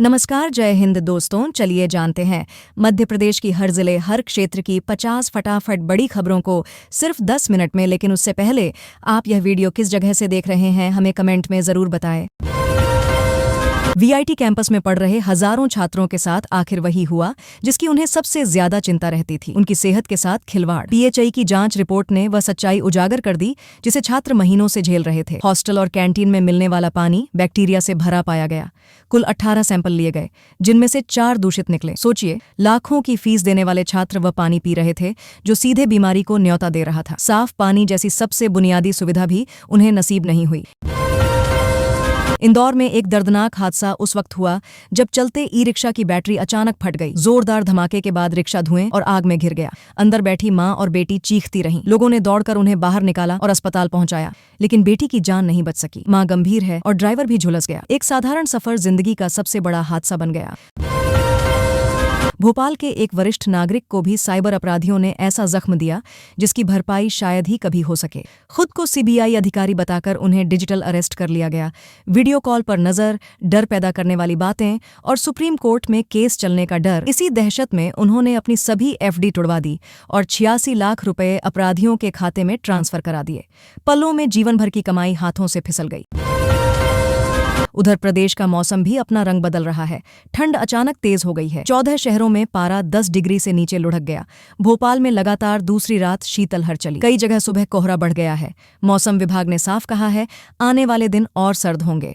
नमस्कार, जय हिंद दोस्तों। चलिए जानते हैं मध्य प्रदेश की हर जिले हर क्षेत्र की 50 फटाफट बड़ी खबरों को सिर्फ 10 मिनट में। लेकिन उससे पहले आप यह वीडियो किस जगह से देख रहे हैं हमें कमेंट में जरूर बताएं। वीआईटी कैंपस में पढ़ रहे हजारों छात्रों के साथ आखिर वही हुआ जिसकी उन्हें सबसे ज्यादा चिंता रहती थी, उनकी सेहत के साथ खिलवाड़। पीएचई की जांच रिपोर्ट ने वह सच्चाई उजागर कर दी जिसे छात्र महीनों से झेल रहे थे। हॉस्टल और कैंटीन में मिलने वाला पानी बैक्टीरिया से भरा पाया गया। कुल 18 सैंपल लिए गए जिनमें से 4 दूषित निकले। सोचिए, लाखों की फीस देने वाले छात्र वह पानी पी रहे थे जो सीधे बीमारी को न्योता दे रहा था। साफ पानी जैसी सबसे बुनियादी सुविधा भी उन्हें नसीब नहीं हुई। इंदौर में एक दर्दनाक हादसा उस वक्त हुआ जब चलते ई रिक्शा की बैटरी अचानक फट गई। जोरदार धमाके के बाद रिक्शा धुएं और आग में घिर गया। अंदर बैठी मां और बेटी चीखती रहीं। लोगों ने दौड़कर उन्हें बाहर निकाला और अस्पताल पहुंचाया, लेकिन बेटी की जान नहीं बच सकी। मां गंभीर है और ड्राइवर भी झुलस गया। एक साधारण सफर जिंदगी का सबसे बड़ा हादसा बन गया। भोपाल के एक वरिष्ठ नागरिक को भी साइबर अपराधियों ने ऐसा जख्म दिया जिसकी भरपाई शायद ही कभी हो सके। खुद को सीबीआई अधिकारी बताकर उन्हें डिजिटल अरेस्ट कर लिया गया। वीडियो कॉल पर नजर, डर पैदा करने वाली बातें और सुप्रीम कोर्ट में केस चलने का डर। इसी दहशत में उन्होंने अपनी सभी एफडी तुड़वा दी और 86 लाख रुपए अपराधियों के खाते में ट्रांसफर करा दिए। पलों में जीवन भर की कमाई हाथों से फिसल गई। उधर प्रदेश का मौसम भी अपना रंग बदल रहा है। ठंड अचानक तेज हो गई है। 14 शहरों में पारा 10 डिग्री से नीचे लुढ़क गया। भोपाल में लगातार दूसरी रात शीतलहर चली। कई जगह सुबह कोहरा बढ़ गया है। मौसम विभाग ने साफ कहा है, आने वाले दिन और सर्द होंगे।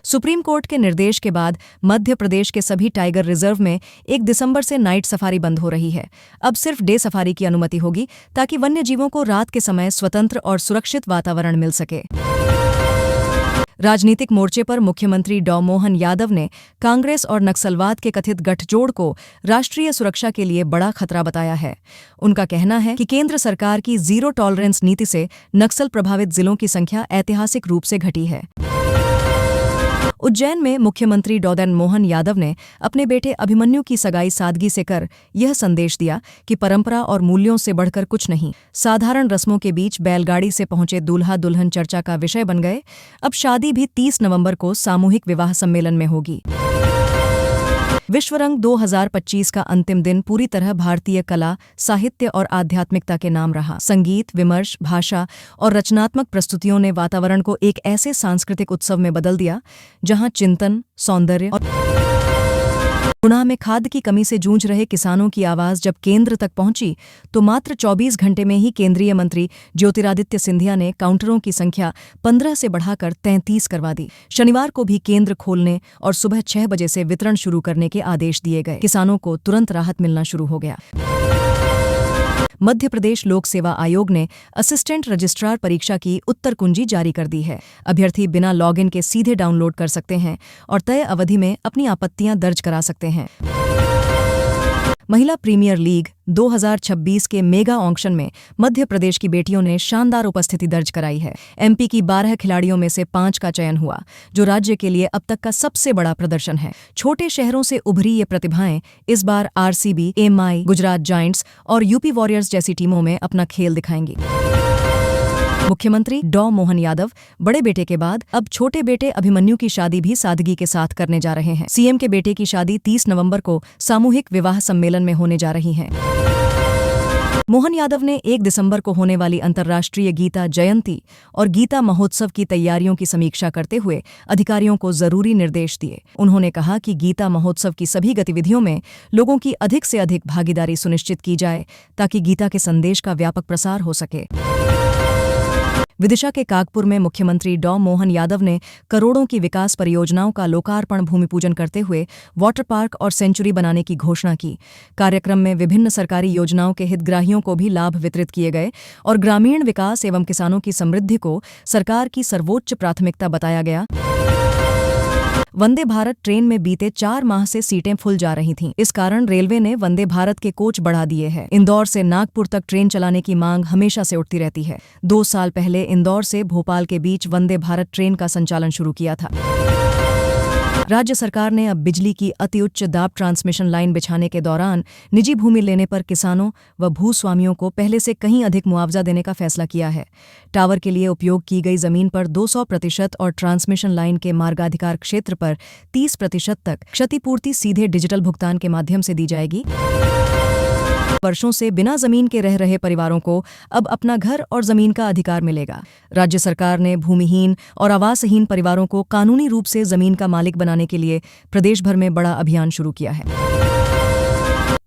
सुप्रीम कोर्ट के निर्देश के बाद मध्य प्रदेश के सभी टाइगर रिजर्व में 1 दिसंबर से नाइट सफारी बंद हो रही है। अब सिर्फ डे सफारी की अनुमति होगी ताकि वन्यजीवों को रात के समय स्वतंत्र और सुरक्षित वातावरण मिल सके। राजनीतिक मोर्चे पर मुख्यमंत्री डॉ मोहन यादव ने कांग्रेस और नक्सलवाद के कथित गठजोड़ को राष्ट्रीय सुरक्षा के लिए बड़ा खतरा बताया है। उनका कहना है कि केंद्र सरकार की जीरो टॉलरेंस नीति से नक्सल प्रभावित जिलों की संख्या ऐतिहासिक रूप से घटी है। उज्जैन में मुख्यमंत्री डॉ मोहन यादव ने अपने बेटे अभिमन्यु की सगाई सादगी से कर यह संदेश दिया कि परंपरा और मूल्यों से बढ़कर कुछ नहीं। साधारण रस्मों के बीच बैलगाड़ी से पहुंचे दूल्हा दुल्हन चर्चा का विषय बन गए। अब शादी भी 30 नवंबर को सामूहिक विवाह सम्मेलन में होगी। विश्व रंग 2025 का अंतिम दिन पूरी तरह भारतीय कला, साहित्य और आध्यात्मिकता के नाम रहा। संगीत, विमर्श, भाषा और रचनात्मक प्रस्तुतियों ने वातावरण को एक ऐसे सांस्कृतिक उत्सव में बदल दिया जहां चिंतन, सौंदर्य और गुणा में खाद की कमी से जूझ रहे किसानों की आवाज जब केंद्र तक पहुंची तो मात्र 24 घंटे में ही केंद्रीय मंत्री ज्योतिरादित्य सिंधिया ने काउंटरों की संख्या 15 से बढ़ाकर 33 करवा दी। शनिवार को भी केंद्र खोलने और सुबह 6 बजे से वितरण शुरू करने के आदेश दिए गए। किसानों को तुरंत राहत मिलना शुरू हो गया। मध्य प्रदेश लोक सेवा आयोग ने असिस्टेंट रजिस्ट्रार परीक्षा की उत्तर कुंजी जारी कर दी है। अभ्यर्थी बिना लॉगिन के सीधे डाउनलोड कर सकते हैं और तय अवधि में अपनी आपत्तियां दर्ज करा सकते हैं। महिला प्रीमियर लीग 2026 के मेगा ऑक्शन में मध्य प्रदेश की बेटियों ने शानदार उपस्थिति दर्ज कराई है। एमपी की 12 खिलाड़ियों में से 5 का चयन हुआ, जो राज्य के लिए अब तक का सबसे बड़ा प्रदर्शन है। छोटे शहरों से उभरी ये प्रतिभाएं इस बार आरसीबी, एमआई, गुजरात जायंट्स और यूपी वॉरियर्स जैसी टीमों में अपना खेल दिखाएंगी। मुख्यमंत्री डॉ मोहन यादव बड़े बेटे के बाद अब छोटे बेटे अभिमन्यु की शादी भी सादगी के साथ करने जा रहे हैं। सीएम के बेटे की शादी 30 नवंबर को सामूहिक विवाह सम्मेलन में होने जा रही है। मोहन यादव ने 1 दिसंबर को होने वाली अंतर्राष्ट्रीय गीता जयंती और गीता महोत्सव की तैयारियों की समीक्षा करते हुए अधिकारियों को जरूरी निर्देश दिए। उन्होंने कहा कि गीता महोत्सव की सभी गतिविधियों में लोगों की अधिक से अधिक भागीदारी सुनिश्चित की जाए ताकि गीता के संदेश का व्यापक प्रसार हो सके। विदिशा के कागपुर में मुख्यमंत्री डॉ मोहन यादव ने करोड़ों की विकास परियोजनाओं का लोकार्पण भूमि पूजन करते हुए वाटर पार्क और सेंचुरी बनाने की घोषणा की। कार्यक्रम में विभिन्न सरकारी योजनाओं के हितग्राहियों को भी लाभ वितरित किए गए और ग्रामीण विकास एवं किसानों की समृद्धि को सरकार की सर्वोच्च प्राथमिकता बताया गया। वंदे भारत ट्रेन में बीते 4 माह से सीटें फुल जा रही थीं। इस कारण रेलवे ने वंदे भारत के कोच बढ़ा दिए हैं। इंदौर से नागपुर तक ट्रेन चलाने की मांग हमेशा से उठती रहती है। 2 साल पहले इंदौर से भोपाल के बीच वंदे भारत ट्रेन का संचालन शुरू किया था। राज्य सरकार ने अब बिजली की अति उच्च दाब ट्रांसमिशन लाइन बिछाने के दौरान निजी भूमि लेने पर किसानों व भूस्वामियों को पहले से कहीं अधिक मुआवजा देने का फैसला किया है। टावर के लिए उपयोग की गई जमीन पर 200% और ट्रांसमिशन लाइन के मार्गाधिकार क्षेत्र पर 30% तक क्षतिपूर्ति सीधे डिजिटल भुगतान के माध्यम से दी जाएगी। वर्षों से बिना जमीन के रह रहे परिवारों को अब अपना घर और जमीन का अधिकार मिलेगा। राज्य सरकार ने भूमिहीन और आवासहीन परिवारों को कानूनी रूप से जमीन का मालिक बनाने के लिए प्रदेश भर में बड़ा अभियान शुरू किया है।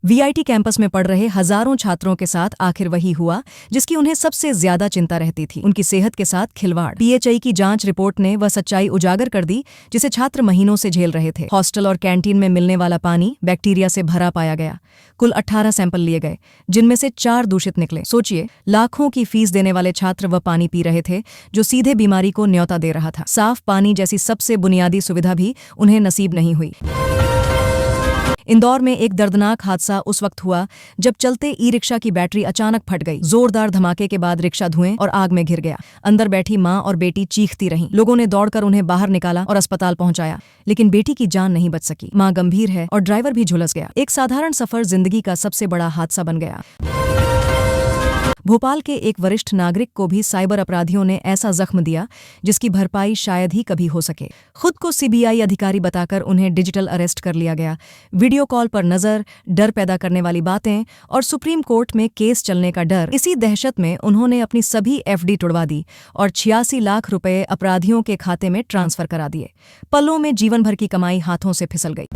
वीआईटी कैंपस में पढ़ रहे हजारों छात्रों के साथ आखिर वही हुआ जिसकी उन्हें सबसे ज्यादा चिंता रहती थी, उनकी सेहत के साथ खिलवाड़। पीएचई की जांच रिपोर्ट ने वह सच्चाई उजागर कर दी जिसे छात्र महीनों से झेल रहे थे। हॉस्टल और कैंटीन में मिलने वाला पानी बैक्टीरिया से भरा पाया गया। कुल 18 सैंपल लिए गए जिनमें से 4 दूषित निकले। सोचिए, लाखों की फीस देने वाले छात्र वह पानी पी रहे थे जो सीधे बीमारी को न्योता दे रहा था। साफ पानी जैसी सबसे बुनियादी सुविधा भी उन्हें नसीब नहीं हुई। इंदौर में एक दर्दनाक हादसा उस वक्त हुआ जब चलते ई-रिक्शा की बैटरी अचानक फट गई। जोरदार धमाके के बाद रिक्शा धुएं और आग में घिर गया। अंदर बैठी मां और बेटी चीखती रहीं। लोगों ने दौड़कर उन्हें बाहर निकाला और अस्पताल पहुंचाया, लेकिन बेटी की जान नहीं बच सकी। मां गंभीर है और ड्राइवर भी झुलस गया। एक साधारण सफर जिंदगी का सबसे बड़ा हादसा बन गया। भोपाल के एक वरिष्ठ नागरिक को भी साइबर अपराधियों ने ऐसा जख्म दिया जिसकी भरपाई शायद ही कभी हो सके। खुद को सीबीआई अधिकारी बताकर उन्हें डिजिटल अरेस्ट कर लिया गया। वीडियो कॉल पर नजर, डर पैदा करने वाली बातें और सुप्रीम कोर्ट में केस चलने का डर, इसी दहशत में उन्होंने अपनी सभी एफडी तुड़वा दी और 86 लाख रुपए अपराधियों के खाते में ट्रांसफर करा दिए। पलों में जीवन भर की कमाई हाथों से फिसल गई।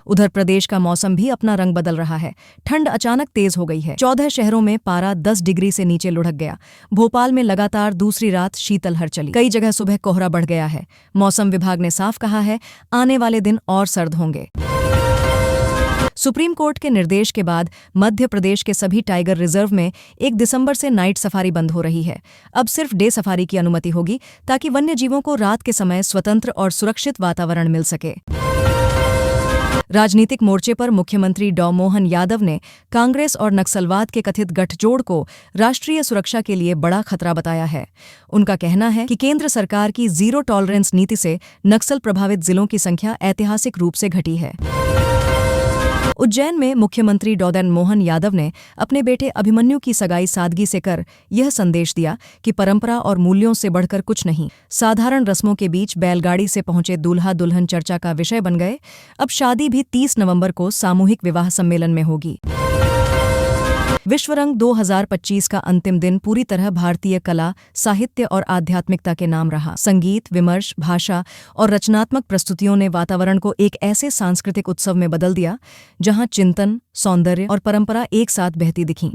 उधर प्रदेश का मौसम भी अपना रंग बदल रहा है। ठंड अचानक तेज हो गई है। 14 शहरों में पारा 10 डिग्री से नीचे लुढ़क गया। भोपाल में लगातार दूसरी रात शीतलहर चली। कई जगह सुबह कोहरा बढ़ गया है। मौसम विभाग ने साफ कहा है, आने वाले दिन और सर्द होंगे। सुप्रीम कोर्ट के निर्देश के बाद मध्य प्रदेश के सभी टाइगर रिजर्व में 1 दिसंबर से नाइट सफारी बंद हो रही है। अब सिर्फ डे सफारी की अनुमति होगी ताकि वन्यजीवों को रात के समय स्वतंत्र और सुरक्षित वातावरण मिल सके। राजनीतिक मोर्चे पर मुख्यमंत्री डॉ मोहन यादव ने कांग्रेस और नक्सलवाद के कथित गठजोड़ को राष्ट्रीय सुरक्षा के लिए बड़ा खतरा बताया है। उनका कहना है कि केंद्र सरकार की जीरो टॉलरेंस नीति से नक्सल प्रभावित जिलों की संख्या ऐतिहासिक रूप से घटी है। उज्जैन में मुख्यमंत्री डॉ मोहन यादव ने अपने बेटे अभिमन्यु की सगाई सादगी से कर यह संदेश दिया कि परंपरा और मूल्यों से बढ़कर कुछ नहीं। साधारण रस्मों के बीच बैलगाड़ी से पहुंचे दूल्हा दुल्हन चर्चा का विषय बन गए। अब शादी भी 30 नवंबर को सामूहिक विवाह सम्मेलन में होगी। विश्वरंग 2025 का अंतिम दिन पूरी तरह भारतीय कला, साहित्य और आध्यात्मिकता के नाम रहा। संगीत, विमर्श, भाषा और रचनात्मक प्रस्तुतियों ने वातावरण को एक ऐसे सांस्कृतिक उत्सव में बदल दिया जहां चिंतन, सौंदर्य और परंपरा एक साथ बहती दिखीं।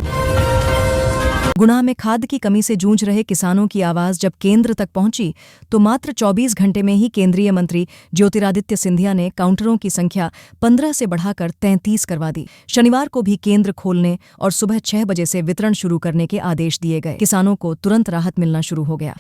गुना में खाद की कमी से जूझ रहे किसानों की आवाज जब केंद्र तक पहुंची तो मात्र 24 घंटे में ही केंद्रीय मंत्री ज्योतिरादित्य सिंधिया ने काउंटरों की संख्या 15 से बढ़ाकर 33 करवा दी। शनिवार को भी केंद्र खोलने और सुबह 6 बजे से वितरण शुरू करने के आदेश दिए गए। किसानों को तुरंत राहत मिलना शुरू हो गया।